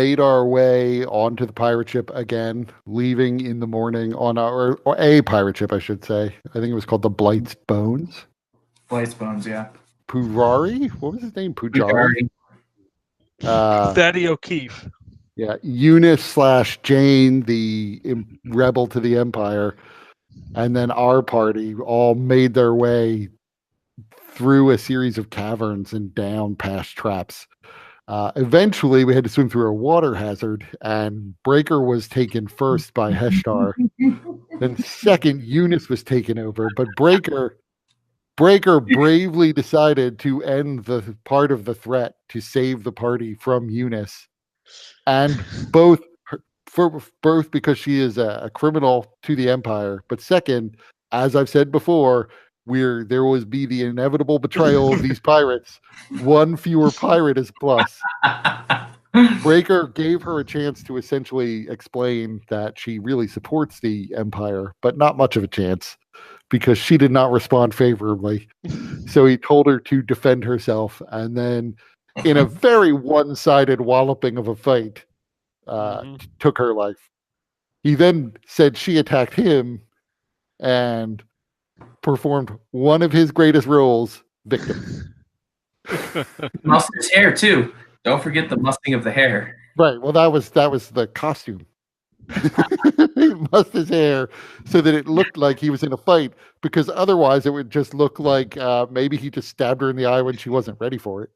made our way onto the pirate ship again, leaving in the morning on or a pirate ship, I should say. I think it was called the Blight's Bones. Blight's Bones, yeah. Pujari? What was his name? Pujari? Thaddeus O'Keefe. Yeah, Eunice / Jane, the rebel to the Empire, and then our party all made their way through a series of caverns and down past traps. Eventually, we had to swim through a water hazard, and Breaker was taken first by Heshtar. Then second, Eunice was taken over, but Breaker bravely decided to end the part of the threat to save the party from Eunice. And both because she is a criminal to the Empire, but second, as I've said before, there will be the inevitable betrayal of these pirates. One fewer pirate is plus. Breaker gave her a chance to essentially explain that she really supports the Empire, but not much of a chance because she did not respond favorably. So he told her to defend herself, and then in a very one-sided walloping of a fight, took her life. He then said she attacked him and performed one of his greatest roles, victim. Mussed his hair too. Don't forget the mussing of the hair. Right. Well, that was the costume. He mussed his hair so that it looked like he was in a fight, because otherwise it would just look like maybe he just stabbed her in the eye when she wasn't ready for it.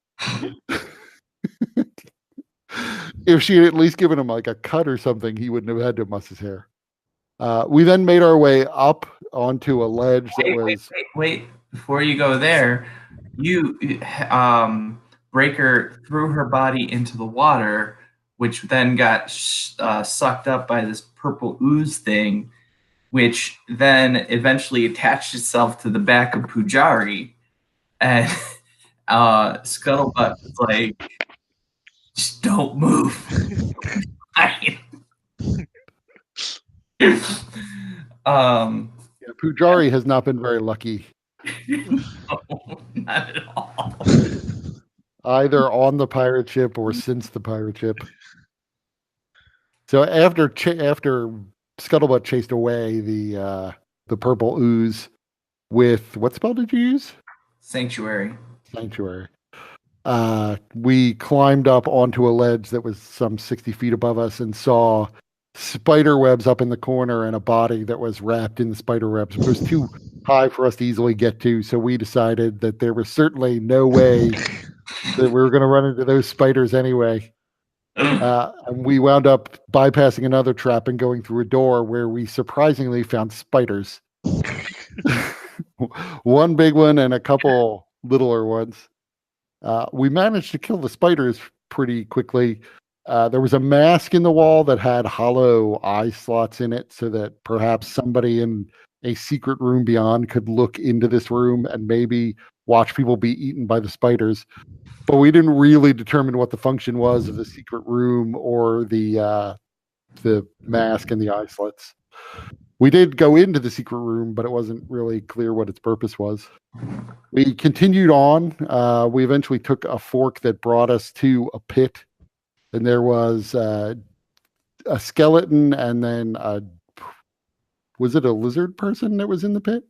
If she had at least given him like a cut or something, he wouldn't have had to muss his hair. We then made our way up onto a ledge that was... Wait. Before you go there, Breaker threw her body into the water, which then got sucked up by this purple ooze thing, which then eventually attached itself to the back of Pujari. And Scuttlebutt was like, just don't move. Pujari has not been very lucky. No, not at all. Either on the pirate ship or since the pirate ship. So after Scuttlebutt chased away the purple ooze with, what spell did you use? Sanctuary. We climbed up onto a ledge that was some 60 feet above us and saw spider webs up in the corner and a body that was wrapped in the spider webs. It was too high for us to easily get to, so we decided that there was certainly no way that we were going to run into those spiders anyway. And we wound up bypassing another trap and going through a door where we surprisingly found spiders. One big one and a couple littler ones. We managed to kill the spiders pretty quickly. There was a mask in the wall that had hollow eye slots in it so that perhaps somebody in a secret room beyond could look into this room and maybe watch people be eaten by the spiders. But we didn't really determine what the function was of the secret room or the mask and the eye slits. We did go into the secret room, but it wasn't really clear what its purpose was. We continued on. We eventually took a fork that brought us to a pit. And there was a skeleton, and then was it a lizard person that was in the pit?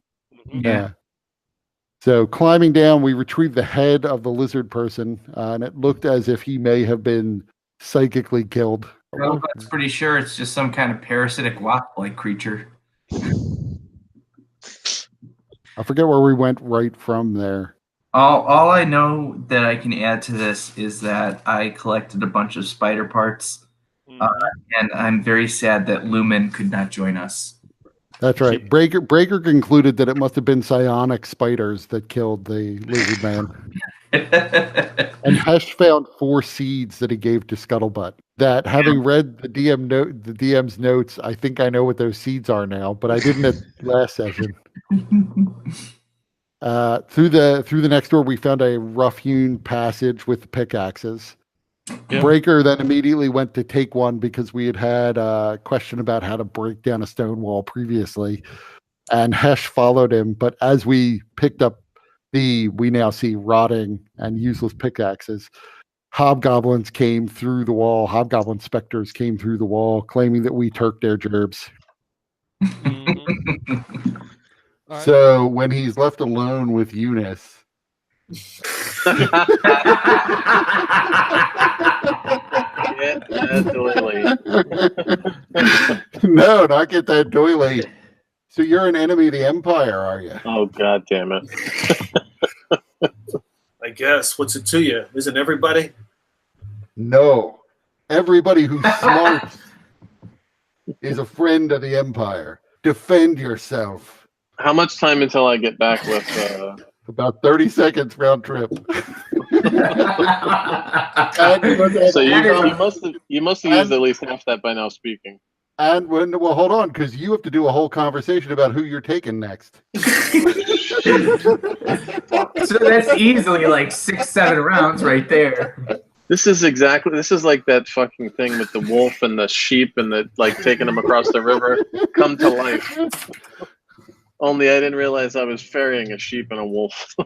Yeah. So climbing down, we retrieved the head of the lizard person, and it looked as if he may have been psychically killed. Well, that's pretty sure it's just some kind of parasitic wasp-like creature. I forget where we went right from there. All I know that I can add to this is that I collected a bunch of spider parts, and I'm very sad that Lumen could not join us. That's right. Breaker concluded that it must have been psionic spiders that killed the lizard man. And Hesh found 4 seeds that he gave to Scuttlebutt. That, having read the DM's notes, I think I know what those seeds are now, but I didn't at last session. Through the next door, we found a rough-hewn passage with pickaxes. Yeah. Breaker then immediately went to take one because we had a question about how to break down a stone wall previously, and Hesh followed him. But as we picked up we now see rotting and useless pickaxes. hobgoblins came through the wall. Hobgoblin specters came through the wall, claiming that we Turked their gerbs. Right. So when he's left alone with Eunice, Get that doily. no, not get that doily. So you're an enemy of the Empire, are you? Oh, God damn it. I guess. What's it to you? Isn't everybody? No. Everybody who's smart is a friend of the Empire. Defend yourself. How much time until I get back with... About 30 seconds round trip. So you must have used at least half that by now speaking. And well, hold on, because you have to do a whole conversation about who you're taking next. So that's easily like 6-7 rounds right there. This is like that fucking thing with the wolf and the sheep and the like taking them across the river come to life. Only I didn't realize I was ferrying a sheep and a wolf.